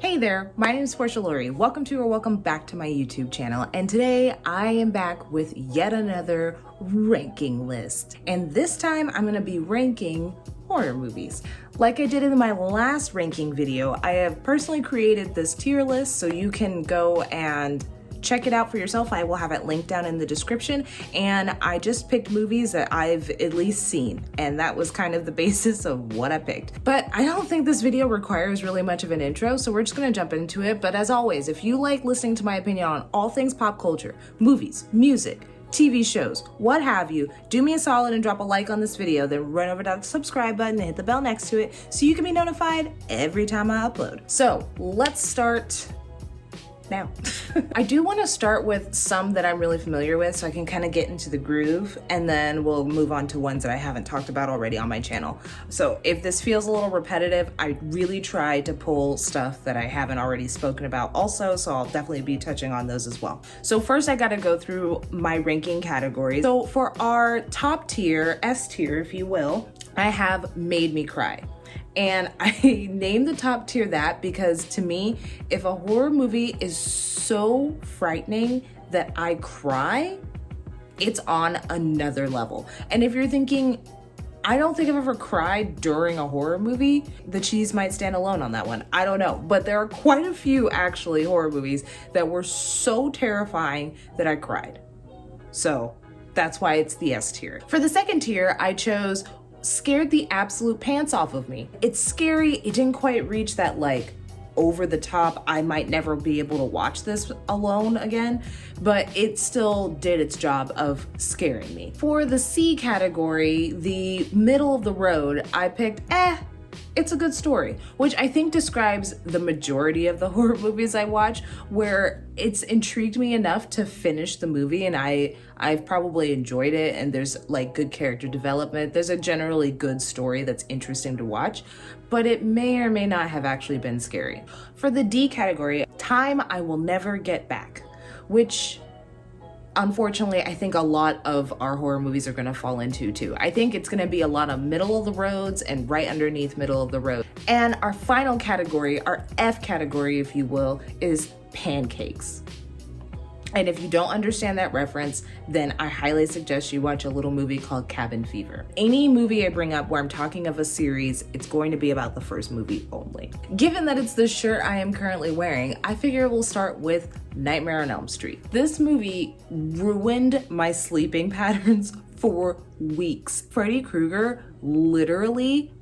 Hey there, my name is Porsha Lauri. Welcome to or welcome back to my YouTube channel. And today I am back with yet another ranking list. And this time I'm gonna be ranking horror movies. Like I did in my last ranking video, I have personally created this tier list so you can go and check it out for yourself. I will have it linked down in the description. And I just picked movies that I've at least seen. And that was kind of the basis of what I picked. But I don't think this video requires really much of an intro, so we're just gonna jump into it. But as always, if you like listening to my opinion on all things pop culture, movies, music, TV shows, what have you, do me a solid and drop a like on this video, then run over to that subscribe button and hit the bell next to it so you can be notified every time I upload. So let's start now. I do want to start with some that I'm really familiar with so I can kind of get into the groove, and then we'll move on to ones that I haven't talked about already on my channel. So if this feels a little repetitive, I really try to pull stuff that I haven't already spoken about also, so I'll definitely be touching on those as well. So first I got to go through my ranking categories. So for our top tier, S tier if you will, I have Made Me Cry. And I named the top tier that because to me, if a horror movie is so frightening that I cry, it's on another level. And if you're thinking, I don't think I've ever cried during a horror movie, the cheese might stand alone on that one. I don't know. But there are quite a few actually horror movies that were so terrifying that I cried. So that's why it's the S tier. For the second tier, I chose Scared the absolute pants off of me. It's scary. It didn't quite reach that like over the top, I might never be able to watch this alone again, but it still did its job of scaring me. For the C category, the middle of the road, I picked it's a good story, which I think describes the majority of the horror movies I watch, where it's intrigued me enough to finish the movie, and I've probably enjoyed it, and there's like good character development. There's a generally good story that's interesting to watch, but it may or may not have actually been scary. For the D category, Time I Will Never Get Back, which unfortunately, I think a lot of our horror movies are gonna fall into too. I think it's gonna be a lot of middle of the roads and right underneath middle of the road. And our final category, our F category, if you will, is Pancakes. And if you don't understand that reference, then I highly suggest you watch a little movie called Cabin Fever. Any movie I bring up where I'm talking of a series, it's going to be about the first movie only. Given that it's the shirt I am currently wearing, I figure we'll start with Nightmare on Elm Street. This movie ruined my sleeping patterns for weeks. Freddy Krueger literally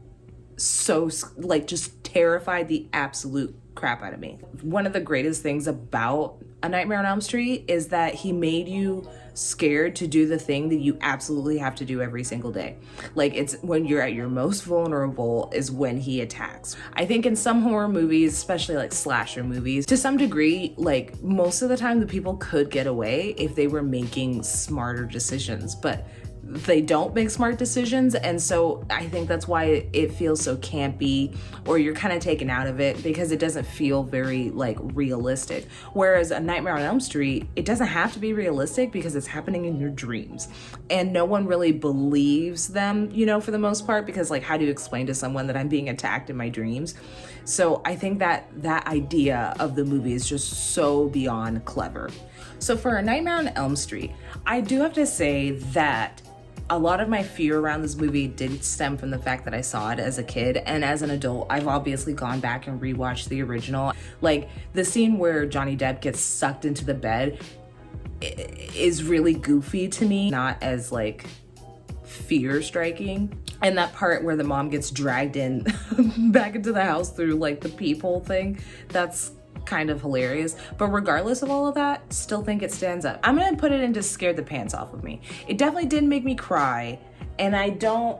just terrified the absolute crap out of me. One of the greatest things about A Nightmare on Elm Street is that he made you scared to do the thing that you absolutely have to do every single day. Like, it's when you're at your most vulnerable is when he attacks. I think in some horror movies, especially like slasher movies, to some degree, like most of the time the people could get away if they were making smarter decisions, but they don't make smart decisions, and so I think that's why it feels so campy, or you're kind of taken out of it because it doesn't feel very like realistic. Whereas A Nightmare on Elm Street, it doesn't have to be realistic because it's happening in your dreams, and no one really believes them, you know, for the most part, because like, how do you explain to someone that I'm being attacked in my dreams? So I think that that idea of the movie is just so beyond clever. So for A Nightmare on Elm Street, I do have to say that a lot of my fear around this movie did stem from the fact that I saw it as a kid, and as an adult, I've obviously gone back and rewatched the original. Like, the scene where Johnny Depp gets sucked into the bed is really goofy to me, not as like fear striking. And that part where the mom gets dragged in back into the house through like the peephole thing, that's kind of hilarious. But regardless of all of that, still think it stands up. I'm gonna put it into Scared the Pants Off of Me. It definitely did make me cry, and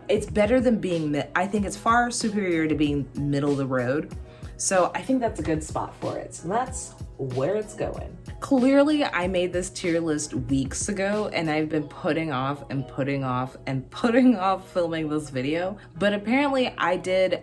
it's better than being, I think it's far superior to being middle of the road. So I think that's a good spot for it. So that's where it's going. Clearly, I made this tier list weeks ago, and I've been putting off and putting off and putting off filming this video. But apparently I did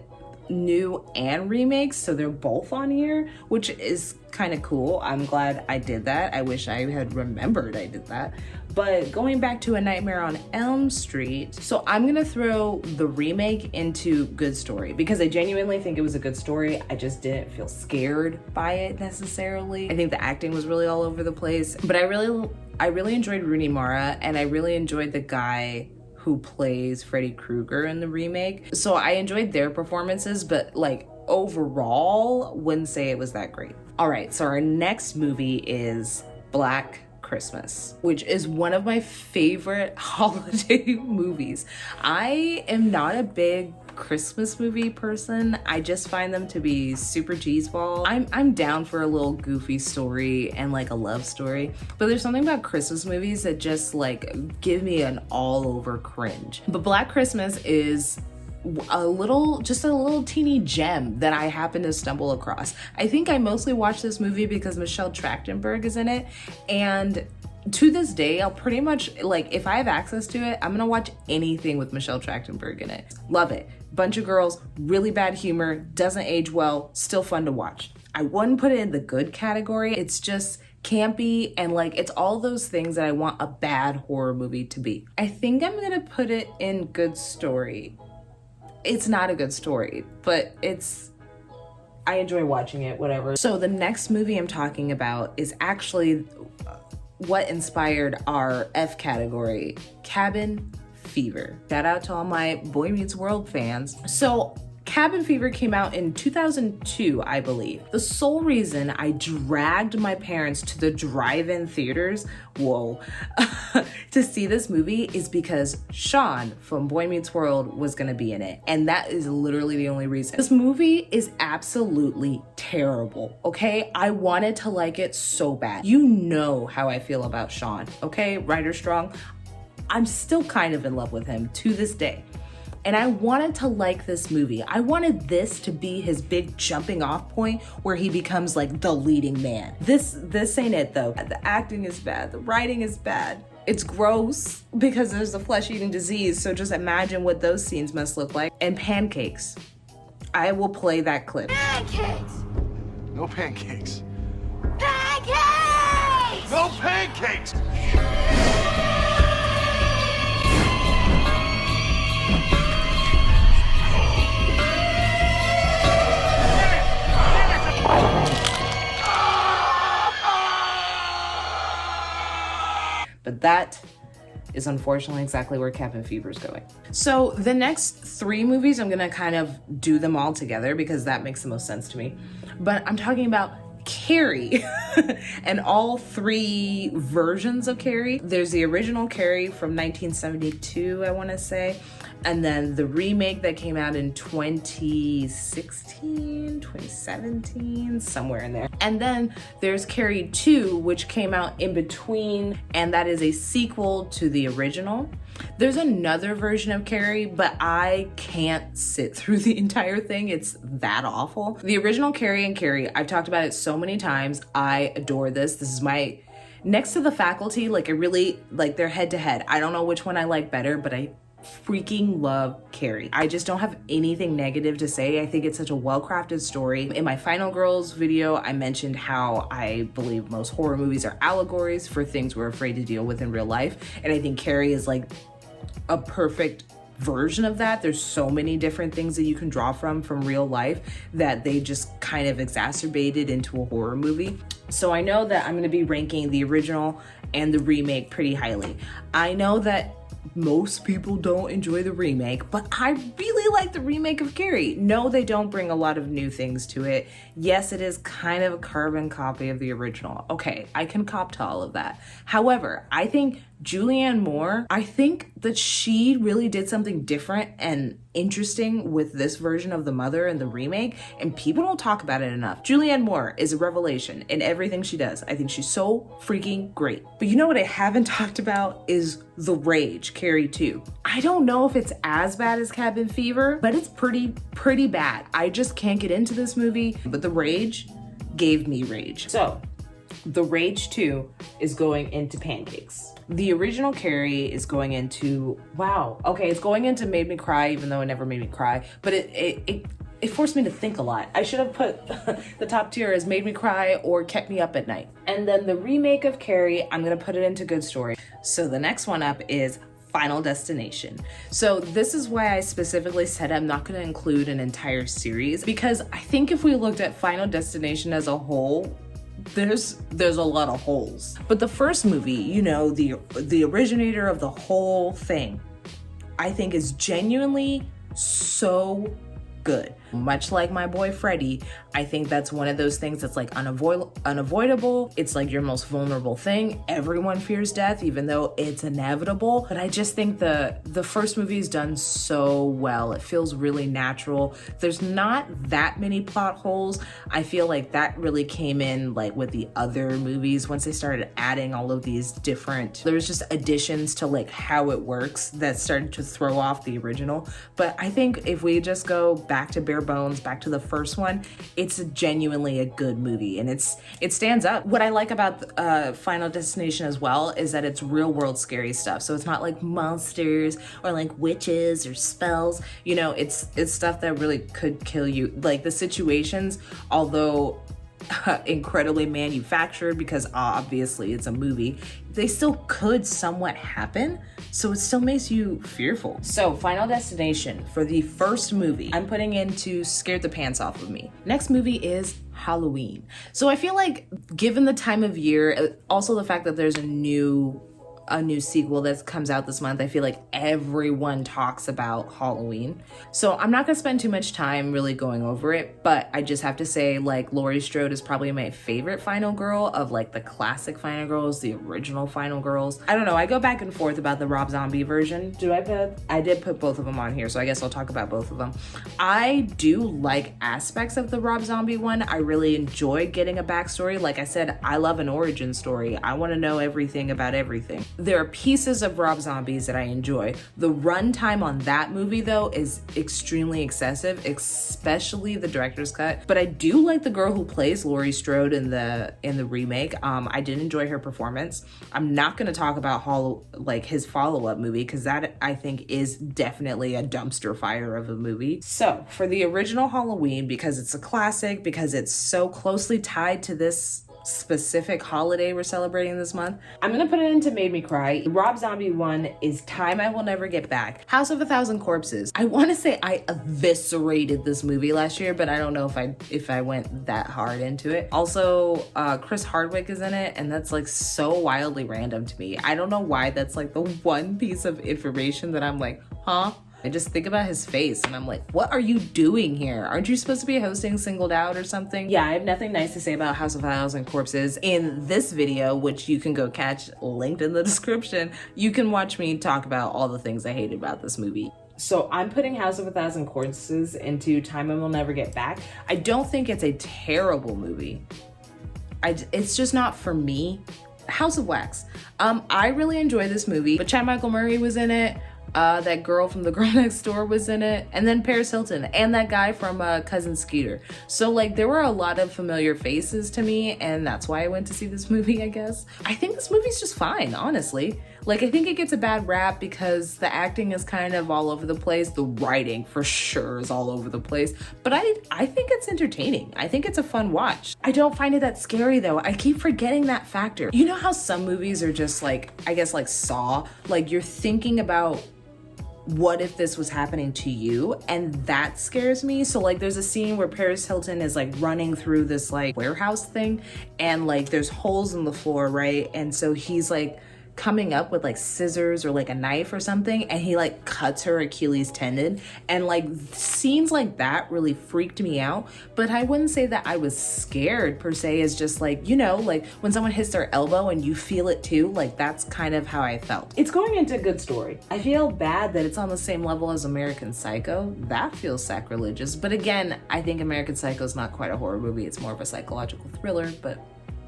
new and remakes, so they're both on here, which is kind of cool. I'm glad I did that. I wish I had remembered I did that. But going back to A Nightmare on Elm Street, so I'm gonna throw the remake into good story because I genuinely think it was a good story. I just didn't feel scared by it necessarily. I think the acting was really all over the place, but I really enjoyed Rooney Mara, and I really enjoyed the guy who plays Freddy Krueger in the remake. So I enjoyed their performances, but like overall, wouldn't say it was that great. All right, so our next movie is Black Christmas, which is one of my favorite holiday movies. I am not a big Christmas movie person. I just find them to be super cheeseball. I'm down for a little goofy story and like a love story, but there's something about Christmas movies that just like give me an all over cringe. But Black Christmas is just a little teeny gem that I happened to stumble across. I think I mostly watched this movie because Michelle Trachtenberg is in it, and to this day, I'll pretty much, like, if I have access to it, I'm gonna watch anything with Michelle Trachtenberg in it. Love it. Bunch of girls, really bad humor, doesn't age well, still fun to watch. I wouldn't put it in the good category. It's just campy and like, it's all those things that I want a bad horror movie to be. I think I'm gonna put it in good story. It's not a good story, but I enjoy watching it, whatever. So the next movie I'm talking about is actually what inspired our F category, Cabin Fever. Shout out to all my Boy Meets World fans. So Cabin Fever came out in 2002, I believe. The sole reason I dragged my parents to the drive-in theaters, to see this movie is because Sean from Boy Meets World was gonna be in it. And that is literally the only reason. This movie is absolutely terrible, okay? I wanted to like it so bad. You know how I feel about Sean, okay? Ryder Strong. I'm still kind of in love with him to this day. And I wanted to like this movie. I wanted this to be his big jumping off point where he becomes like the leading man. This ain't it though. The acting is bad. The writing is bad. It's gross because there's a flesh-eating disease. So just imagine what those scenes must look like. And pancakes. I will play that clip. Pancakes! No pancakes. Pancakes! No pancakes! But that is unfortunately exactly where Cabin Fever is going. So the next three movies, I'm gonna kind of do them all together because that makes the most sense to me. But I'm talking about Carrie and all three versions of Carrie. There's the original Carrie from 1972, I wanna say. And then the remake that came out in 2016, 2017, somewhere in there. And then there's Carrie 2, which came out in between, and that is a sequel to the original. There's another version of Carrie, but I can't sit through the entire thing. It's that awful. The original Carrie and Carrie, I've talked about it so many times. I adore this. This is my, next to The Faculty, like I really, like they're head to head. I don't know which one I like better, but I freaking love Carrie. I just don't have anything negative to say. I think it's such a well-crafted story. In my Final Girls video, I mentioned how I believe most horror movies are allegories for things we're afraid to deal with in real life. And I think Carrie is like a perfect version of that. There's so many different things that you can draw from real life that they just kind of exacerbated into a horror movie. So I know that I'm going to be ranking the original and the remake pretty highly. I know that most people don't enjoy the remake, but I really like the remake of Carrie. No, they don't bring a lot of new things to it. Yes, it is kind of a carbon copy of the original. Okay, I can cop to all of that. However, I think Julianne Moore, I think that she really did something different and interesting with this version of the mother in the remake, and people don't talk about it enough. Julianne Moore is a revelation in everything she does. I think she's so freaking great. But you know what I haven't talked about is The Rage, Carrie 2. I don't know if it's as bad as Cabin Fever, but it's pretty bad. I just can't get into this movie, but The Rage gave me rage. So The Rage 2 is going into pancakes. The original Carrie is going into, it's going into Made Me Cry, even though it never made me cry, but it forced me to think a lot. I should have put the top tier as made me cry or kept me up at night. And then the remake of Carrie, I'm gonna put it into good story. So the next one up is Final Destination. So this is why I specifically said I'm not gonna include an entire series, because I think if we looked at Final Destination as a whole, there's a lot of holes. But the first movie, you know, the originator of the whole thing, I think is genuinely so good. Much like my boy Freddie, I think that's one of those things that's like unavoidable. It's like your most vulnerable thing. Everyone fears death, even though it's inevitable. But I just think the first movie is done so well. It feels really natural. There's not that many plot holes. I feel like that really came in like with the other movies once they started adding all of these different, there was just additions to like how it works that started to throw off the original. But I think if we just go back to bare bones, back to the first one, it's genuinely a good movie and it stands up. What I like about Final Destination as well is that it's real world scary stuff. So it's not like monsters or like witches or spells. You know, it's stuff that really could kill you. Like the situations, although incredibly manufactured because obviously it's a movie, they still could somewhat happen, so it still makes you fearful. So Final Destination for the first movie, I'm putting into scared the pants off of me. Next movie is Halloween. So I feel like given the time of year, also the fact that there's a new sequel that comes out this month, I feel like everyone talks about Halloween. So I'm not gonna spend too much time really going over it, but I just have to say like Laurie Strode is probably my favorite final girl of like the classic final girls, the original final girls. I don't know, I go back and forth about the Rob Zombie version. I did put both of them on here, so I guess I'll talk about both of them. I do like aspects of the Rob Zombie one. I really enjoy getting a backstory. Like I said, I love an origin story. I wanna know everything about everything. There are pieces of Rob Zombies that I enjoy. The runtime on that movie though is extremely excessive, especially the director's cut. But I do like the girl who plays Laurie Strode in the remake. I did enjoy her performance. I'm not gonna talk about his follow-up movie because that I think is definitely a dumpster fire of a movie. So for the original Halloween, because it's a classic, because it's so closely tied to this specific holiday we're celebrating this month, I'm gonna put it into Made Me Cry. The Rob Zombie one is Time I Will Never Get Back. House of a Thousand Corpses. I want to say I eviscerated this movie last year, but I don't know if I went that hard into it. Also, Chris Hardwick is in it, and that's like so wildly random to me. I don't know why that's like the one piece of information that I'm like, huh? I just think about his face and I'm like, what are you doing here? Aren't you supposed to be hosting Singled Out or something? Yeah, I have nothing nice to say about House of a Thousand Corpses. In this video, which you can go catch linked in the description, you can watch me talk about all the things I hated about this movie. So I'm putting House of a Thousand Corpses into Time I Will Never Get Back. I don't think it's a terrible movie. It's just not for me. House of Wax. I really enjoy this movie, but Chad Michael Murray was in it. That girl from The Girl Next Door was in it, and then Paris Hilton, and that guy from Cousin Skeeter. So like there were a lot of familiar faces to me, and that's why I went to see this movie, I guess. I think this movie's just fine, honestly. Like I think it gets a bad rap because the acting is kind of all over the place. The writing for sure is all over the place, but I think it's entertaining. I think it's a fun watch. I don't find it that scary though. I keep forgetting that factor. You know how some movies are just like, I guess like Saw, like you're thinking about what if this was happening to you, and that scares me. So like there's a scene where Paris Hilton is like running through this like warehouse thing, and like there's holes in the floor, right? And so he's like coming up with like scissors or like a knife or something, and he like cuts her Achilles tendon, and like scenes like that really freaked me out. But I wouldn't say that I was scared per se. It's just like, you know, like when someone hits their elbow and you feel it too, like that's kind of how I felt. It's going into Good Story. I feel bad that it's on the same level as American Psycho. That feels sacrilegious, but again, I think American Psycho is not quite a horror movie. It's more of a psychological thriller, but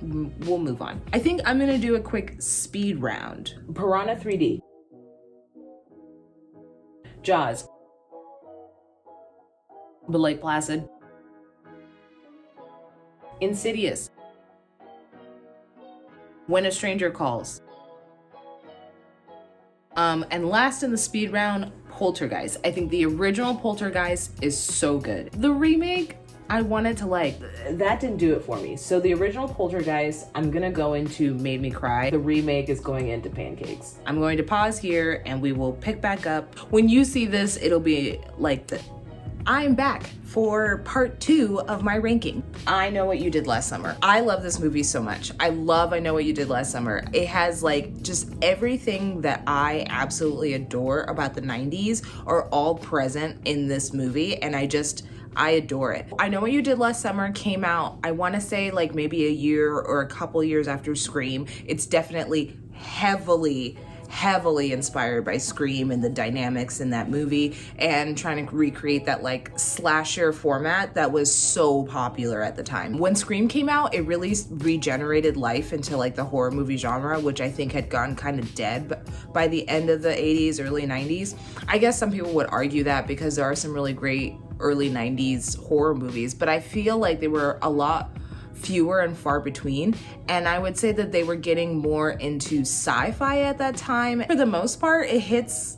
we'll move on. I think I'm gonna do a quick speed round. Piranha 3D, Jaws, The Lake Placid, Insidious, When a Stranger Calls, and last in the speed round, Poltergeist. I think the original Poltergeist is so good. The remake, I wanted to like, that didn't do it for me. So the original Poltergeist, I'm gonna go into made me cry. The remake is going into pancakes. I'm going to pause here and we will pick back up. When you see this, it'll be like I'm back for part 2 of my ranking. I Know What You Did Last Summer. I love this movie so much. I Know What You Did Last Summer. It has like just everything that I absolutely adore about the 90s are all present in this movie, and I adore it. I Know What You Did Last Summer came out, I wanna say like maybe a year or a couple years after Scream. It's definitely heavily inspired by Scream and the dynamics in that movie, and trying to recreate that like slasher format that was so popular at the time. When Scream came out, it really regenerated life into like the horror movie genre, which I think had gone kind of dead by the end of the 80s, early 90s. I guess some people would argue that because there are some really great early 90s horror movies, but I feel like they were a lot fewer and far between, and I would say that they were getting more into sci-fi at that time. For the most part, it hits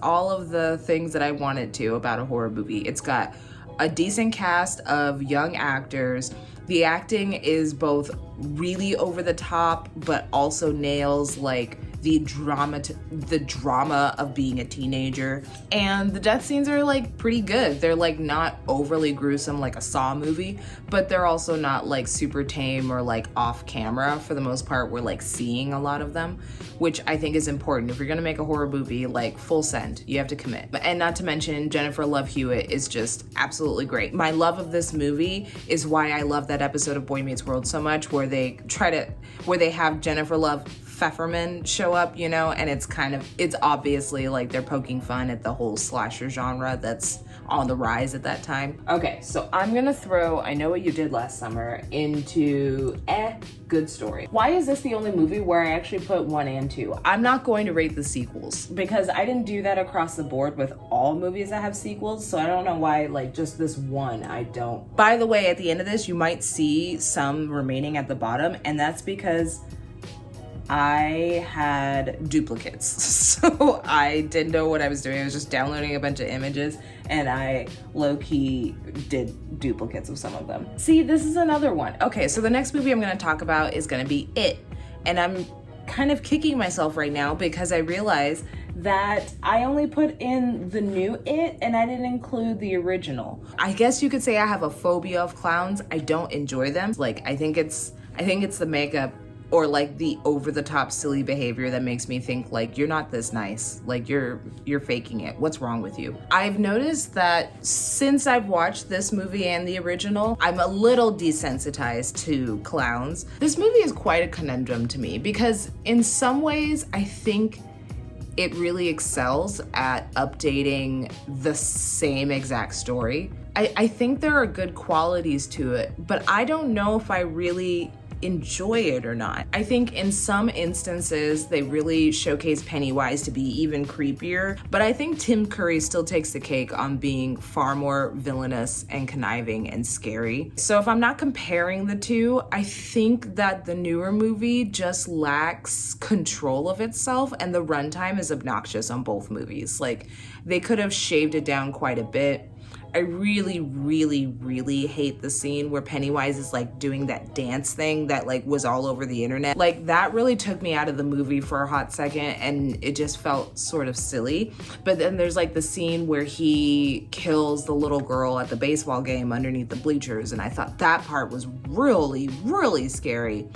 all of the things that I wanted to about a horror movie. It's got a decent cast of young actors. The acting is both really over the top, but also nails like the drama of being a teenager. And the death scenes are like pretty good. They're like not overly gruesome like a Saw movie, but they're also not like super tame or like off camera. For the most part, we're like seeing a lot of them, which I think is important. If you're gonna make a horror movie, like full send, you have to commit. And not to mention Jennifer Love Hewitt is just absolutely great. My love of this movie is why I love that episode of Boy Meets World so much, where they have Jennifer Love Pfefferman show up, you know, and it's obviously like they're poking fun at the whole slasher genre that's on the rise at that time. Okay, so I'm gonna throw I Know What You Did Last Summer into good story. Why is this the only movie where I actually put 1 and 2? I'm not going to rate the sequels because I didn't do that across the board with all movies that have sequels, so I don't know why like just this one I don't. By the way, at the end of this, you might see some remaining at the bottom, and that's because I had duplicates. So I didn't know what I was doing. I was just downloading a bunch of images and I low-key did duplicates of some of them. See, this is another one. Okay, so the next movie I'm gonna talk about is gonna be It. And I'm kind of kicking myself right now because I realized that I only put in the new It and I didn't include the original. I guess you could say I have a phobia of clowns. I don't enjoy them. Like, I think it's the makeup or like the over-the-top silly behavior that makes me think like, you're not this nice, like you're faking it. What's wrong with you? I've noticed that since I've watched this movie and the original, I'm a little desensitized to clowns. This movie is quite a conundrum to me because in some ways I think it really excels at updating the same exact story. I think there are good qualities to it, but I don't know if I really enjoy it or not. I think in some instances they really showcase Pennywise to be even creepier, but I think Tim Curry still takes the cake on being far more villainous and conniving and scary. So if I'm not comparing the two, I think that the newer movie just lacks control of itself, and the runtime is obnoxious on both movies. Like, they could have shaved it down quite a bit. I really hate the scene where Pennywise is like doing that dance thing that like was all over the internet. Like, that really took me out of the movie for a hot second and it just felt sort of silly. But then there's like the scene where he kills the little girl at the baseball game underneath the bleachers, and I thought that part was really scary.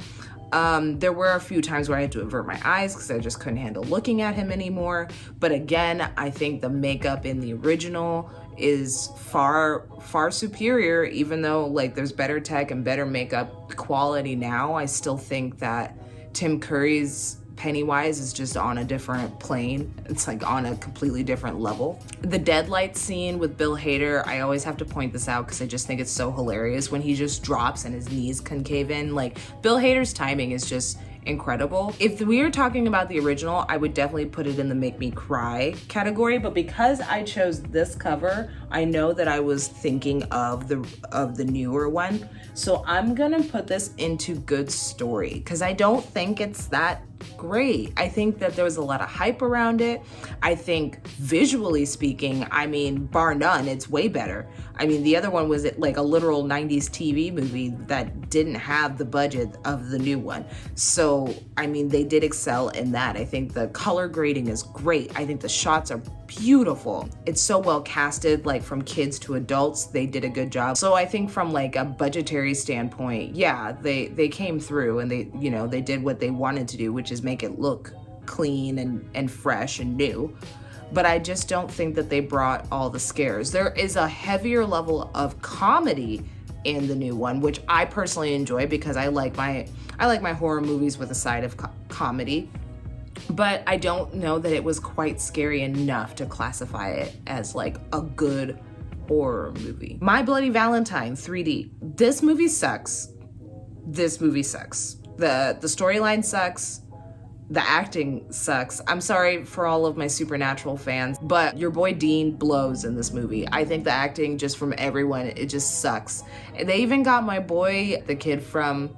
There were a few times where I had to avert my eyes because I just couldn't handle looking at him anymore. But again, I think the makeup in the original is far superior. Even though like there's better tech and better makeup quality now, I still think that Tim Curry's Pennywise is just on a different plane. It's like on a completely different level. The Deadlight scene with Bill Hader, I always have to point this out because I just think it's so hilarious when he just drops and his knees concave in. Like, Bill Hader's timing is just incredible. If we were talking about the original, I would definitely put it in the make me cry category, but because I chose this cover, I know that I was thinking of the newer one. So I'm gonna put this into good story because I don't think it's that great. I think that there was a lot of hype around it. I think visually speaking, I mean, bar none, it's way better. I mean, the other one was like a literal 90s TV movie that didn't have the budget of the new one. So, I mean, they did excel in that. I think the color grading is great. I think the shots are beautiful. It's so well casted, like from kids to adults, they did a good job. So I think from like a budgetary standpoint, yeah, they came through and they, you know, they did what they wanted to do, which is make it look clean and fresh and new. But I just don't think that they brought all the scares. There is a heavier level of comedy in the new one, which I personally enjoy because I like my horror movies with a side of comedy. But I don't know that it was quite scary enough to classify it as like a good horror movie. My Bloody Valentine 3D. This movie sucks. This movie sucks. The storyline sucks. The acting sucks. I'm sorry for all of my Supernatural fans, but your boy Dean blows in this movie. I think the acting just from everyone, it just sucks. They even got my boy, the kid from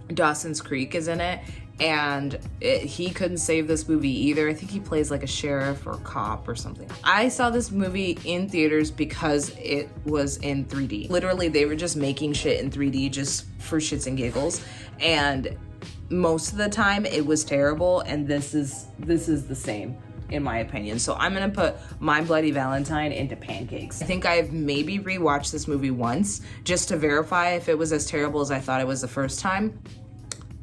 Dawson's Creek is in it, and he couldn't save this movie either. I think he plays like a sheriff or cop or something. I saw this movie in theaters because it was in 3D. Literally, they were just making shit in 3D just for shits and giggles, and most of the time it was terrible, and this is the same in my opinion. So I'm gonna put My Bloody Valentine into pancakes. I think I've maybe rewatched this movie once just to verify if it was as terrible as I thought it was the first time.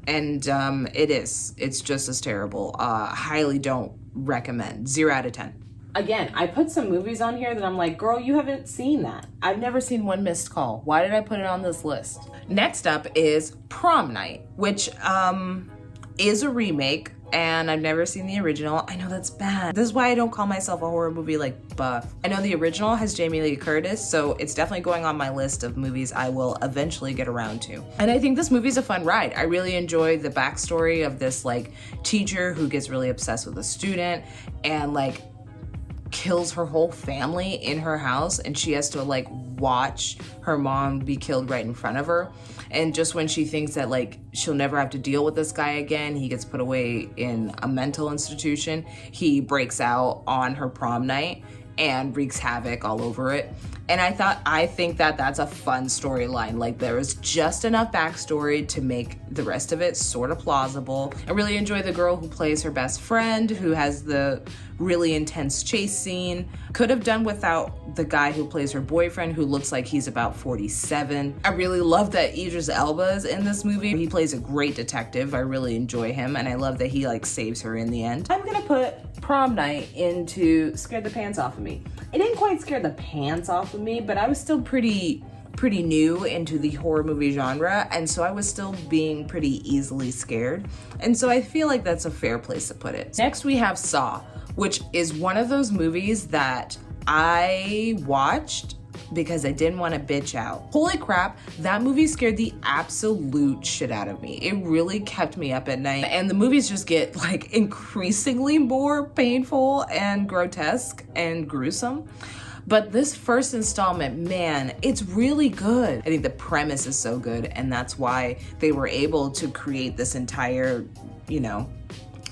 And it's just as terrible. Highly don't recommend. 0 out of 10. Again, I put some movies on here that I'm like, girl, you haven't seen that. I've never seen One Missed Call. Why did I put it on this list? Next up is Prom Night, which is a remake, and I've never seen the original. I know that's bad. This is why I don't call myself a horror movie like buff. I know the original has Jamie Lee Curtis, so it's definitely going on my list of movies I will eventually get around to. And I think this movie's a fun ride. I really enjoy the backstory of this like teacher who gets really obsessed with a student and like kills her whole family in her house, and she has to like watch her mom be killed right in front of her. And just when she thinks that like she'll never have to deal with this guy again, he gets put away in a mental institution, he breaks out on her prom night and wreaks havoc all over it. And I think that that's a fun storyline. Like there is just enough backstory to make the rest of it sort of plausible. I really enjoy the girl who plays her best friend, who has the really intense chase scene. Could have done without the guy who plays her boyfriend, who looks like he's about 47. I really love that Idris Elba is in this movie. He plays a great detective. I really enjoy him, and I love that he like saves her in the end. I'm gonna put Prom Night into scared the pants off of me. It didn't quite scare the pants off of me, but I was still pretty new into the horror movie genre, and so I was still being pretty easily scared. And so I feel like that's a fair place to put it. Next we have Saw, which is one of those movies that I watched because I didn't want to bitch out. Holy crap, that movie scared the absolute shit out of me. It really kept me up at night, and the movies just get like increasingly more painful and grotesque and gruesome. But this first installment, man, it's really good. I think the premise is so good, and that's why they were able to create this entire,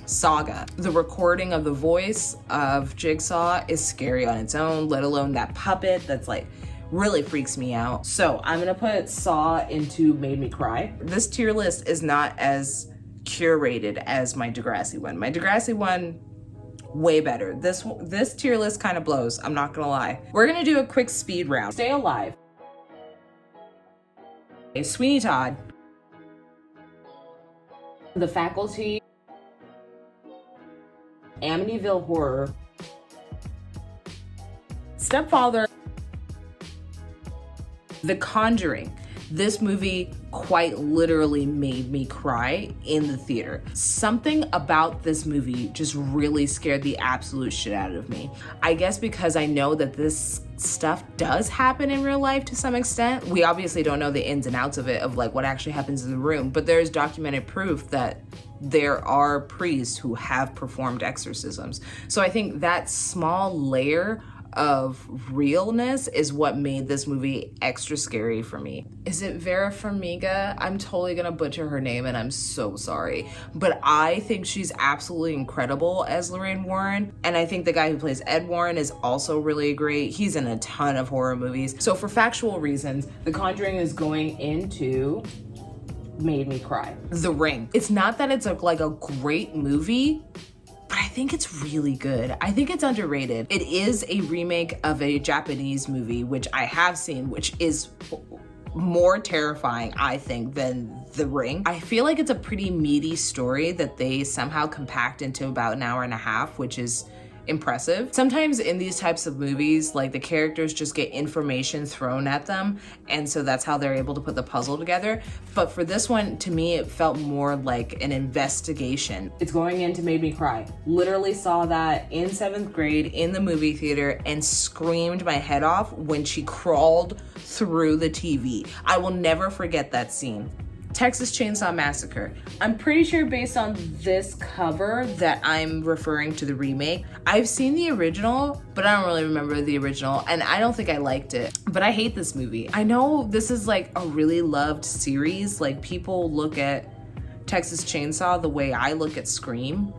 saga. The recording of the voice of Jigsaw is scary on its own, let alone that puppet that's like really freaks me out. So I'm gonna put Saw into Made Me Cry. This tier list is not as curated as my Degrassi one. My Degrassi one, way better. This tier list kind of blows, I'm not gonna lie. We're gonna do a quick speed round. Stay Alive. Okay, Sweeney Todd. The Faculty. Amityville Horror. Stepfather. The Conjuring. This movie quite literally made me cry in the theater. Something about this movie just really scared the absolute shit out of me. I guess because I know that this stuff does happen in real life to some extent. We obviously don't know the ins and outs of it, of like what actually happens in the room, but there's documented proof that there are priests who have performed exorcisms. So I think that small layer of realness is what made this movie extra scary for me. Is it Vera Farmiga? I'm totally gonna butcher her name and I'm so sorry. But I think she's absolutely incredible as Lorraine Warren. And I think the guy who plays Ed Warren is also really great. He's in a ton of horror movies. So for factual reasons, The Conjuring is going into made me cry. The Ring. It's not that it's like a great movie, but I think it's really good. I think it's underrated. It is a remake of a Japanese movie, which I have seen, which is more terrifying, I think, than The Ring. I feel like it's a pretty meaty story that they somehow compact into about an hour and a half, which is impressive. Sometimes in these types of movies, like the characters just get information thrown at them, and so that's how they're able to put the puzzle together. But for this one, to me, it felt more like an investigation. It's going into made me cry. Literally saw that in 7th grade in the movie theater and screamed my head off when she crawled through the TV. I will never forget that scene. Texas Chainsaw Massacre. I'm pretty sure based on this cover that I'm referring to the remake. I've seen the original, but I don't really remember the original, and I don't think I liked it. But I hate this movie. I know this is like a really loved series. Like people look at Texas Chainsaw the way I look at Scream,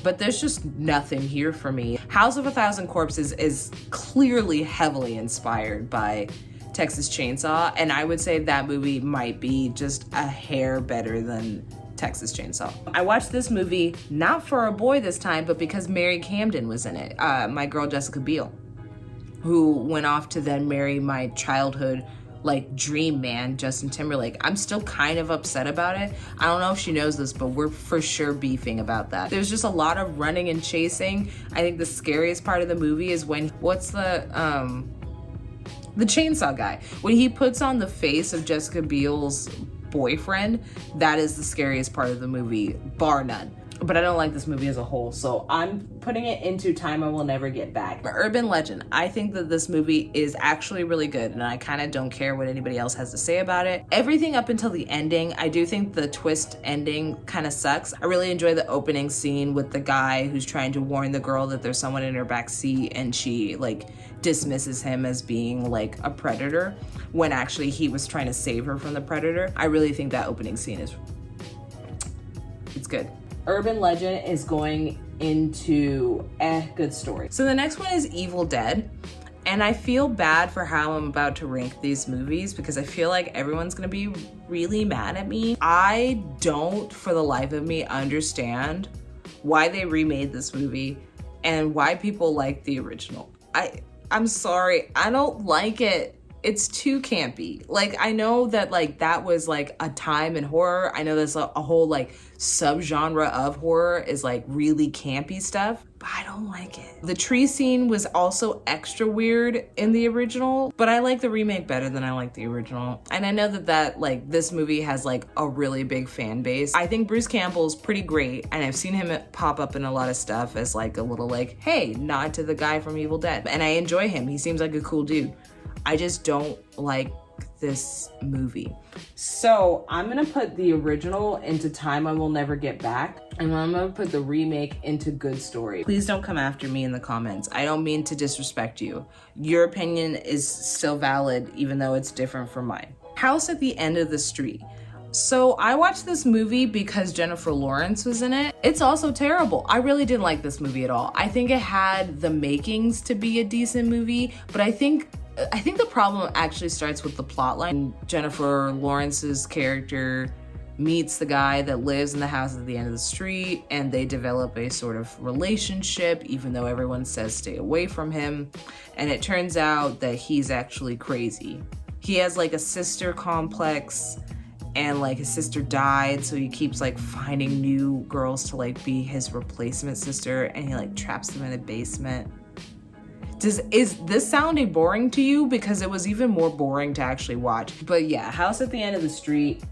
but there's just nothing here for me. House of a Thousand Corpses is clearly heavily inspired by Texas Chainsaw, and I would say that movie might be just a hair better than Texas Chainsaw. I watched this movie not for a boy this time, but because Mary Camden was in it, my girl Jessica Biel, who went off to then marry my childhood like dream man, Justin Timberlake. I'm still kind of upset about it. I don't know if she knows this, but we're for sure beefing about that. There's just a lot of running and chasing. I think the scariest part of the movie is when, what's the chainsaw guy, when he puts on the face of Jessica Biel's boyfriend, that is the scariest part of the movie, bar none. But I don't like this movie as a whole, so I'm putting it into Time I Will Never Get Back. But Urban Legend, I think that this movie is actually really good, and I kind of don't care what anybody else has to say about it. Everything up until the ending, I do think the twist ending kind of sucks. I really enjoy the opening scene with the guy who's trying to warn the girl that there's someone in her back seat, and she like dismisses him as being like a predator when actually he was trying to save her from the predator. I really think that opening scene it's good. Urban Legend is going into good story. So the next one is Evil Dead. And I feel bad for how I'm about to rank these movies because I feel like everyone's gonna be really mad at me. I don't, for the life of me, understand why they remade this movie and why people like the original. I'm sorry, I don't like it. It's too campy. Like, I know that like that was like a time in horror. I know there's a whole like subgenre of horror is like really campy stuff, but I don't like it. The tree scene was also extra weird in the original, but I like the remake better than I like the original. And I know that like this movie has like a really big fan base. I think Bruce Campbell's pretty great, and I've seen him pop up in a lot of stuff as like a little like, hey, nod to the guy from Evil Dead. And I enjoy him. He seems like a cool dude. I just don't like this movie. So I'm gonna put the original into Time I Will Never Get Back, and I'm gonna put the remake into Good Story. Please don't come after me in the comments. I don't mean to disrespect you. Your opinion is still valid, even though it's different from mine. House at the End of the Street. So I watched this movie because Jennifer Lawrence was in it. It's also terrible. I really didn't like this movie at all. I think it had the makings to be a decent movie, but I think the problem actually starts with the plot line. Jennifer Lawrence's character meets the guy that lives in the house at the end of the street, and they develop a sort of relationship, even though everyone says stay away from him. And it turns out that he's actually crazy. He has like a sister complex, and like his sister died, so he keeps like finding new girls to like be his replacement sister, and he like traps them in a basement. Is this sounding boring to you? Because it was even more boring to actually watch. But yeah, House at the End of the Street,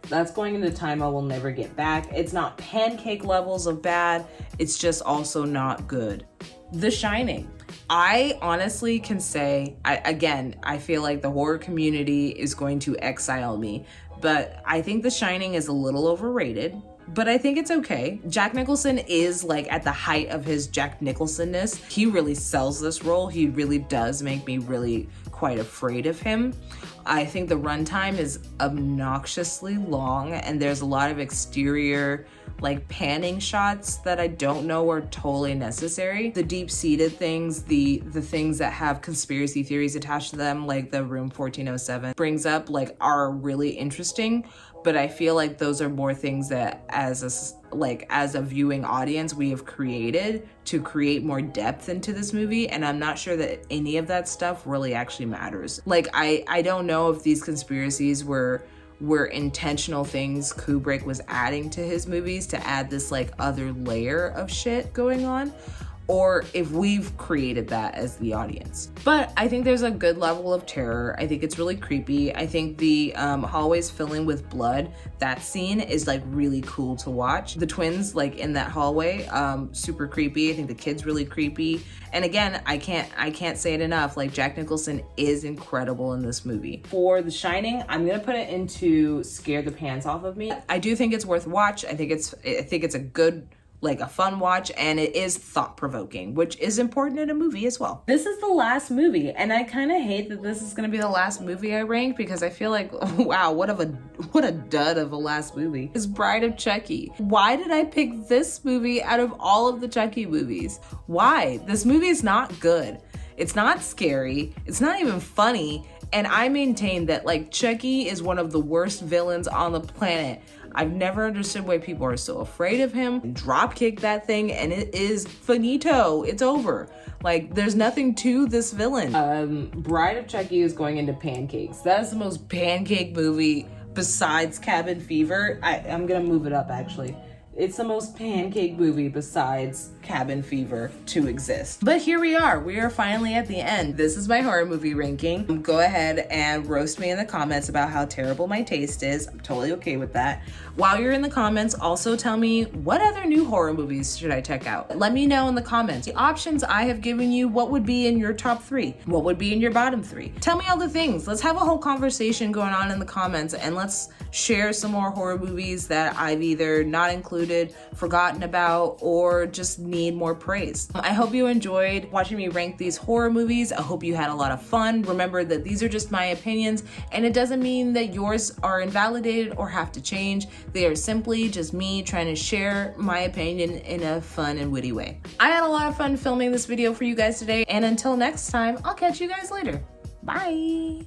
that's going into Time I Will Never Get Back. It's not pancake levels of bad, it's just also not good. The Shining. I honestly can say, I feel like the horror community is going to exile me, but I think The Shining is a little overrated but I think it's okay. Jack Nicholson is like at the height of his Jack Nicholsonness. He really sells this role. He really does make me really quite afraid of him. I think the runtime is obnoxiously long, and there's a lot of exterior like panning shots that I don't know are totally necessary. The deep-seated things, the things that have conspiracy theories attached to them, like the room 1407 brings up, like, are really interesting, but I feel like those are more things that as a viewing audience we have created to create more depth into this movie, and I'm not sure that any of that stuff really actually matters. Like, I don't know if these conspiracies were intentional things Kubrick was adding to his movies to add this like other layer of shit going on, or if we've created that as the audience. But I think there's a good level of terror. I think it's really creepy. I think the hallways filling with blood, that scene is like really cool to watch. The twins like in that hallway, super creepy. I think the kid's really creepy. And again, I can't say it enough, like Jack Nicholson is incredible in this movie. For The Shining, I'm gonna put it into scare the pants off of me. I do think it's worth watch. I think it's a good, like a fun watch, and it is thought-provoking, which is important in a movie as well. This is the last movie, and I kind of hate that this is gonna be the last movie I rank, because I feel like, wow, what a dud of a last movie. Is Bride of Chucky. Why did I pick this movie out of all of the Chucky movies? Why? This movie is not good. It's not scary. It's not even funny. And I maintain that like Chucky is one of the worst villains on the planet. I've never understood why people are so afraid of him. Dropkick that thing and it is finito. It's over. Like, there's nothing to this villain. Bride of Chucky is going into pancakes. That is the most pancake movie besides Cabin Fever. I'm gonna move it up actually. It's the most pancake movie besides Cabin Fever to exist. But here we are. We are finally at the end. This is my horror movie ranking. Go ahead and roast me in the comments about how terrible my taste is. I'm totally okay with that. While you're in the comments, also tell me what other new horror movies should I check out. Let me know in the comments. The options I have given you, what would be in your top 3? What would be in your bottom 3? Tell me all the things. Let's have a whole conversation going on in the comments, and let's share some more horror movies that I've either not included, forgotten about, or just need more praise. I hope you enjoyed watching me rank these horror movies. I hope you had a lot of fun. Remember that these are just my opinions, and it doesn't mean that yours are invalidated or have to change. They are simply just me trying to share my opinion in a fun and witty way. I had a lot of fun filming this video for you guys today, and until next time, I'll catch you guys later. Bye.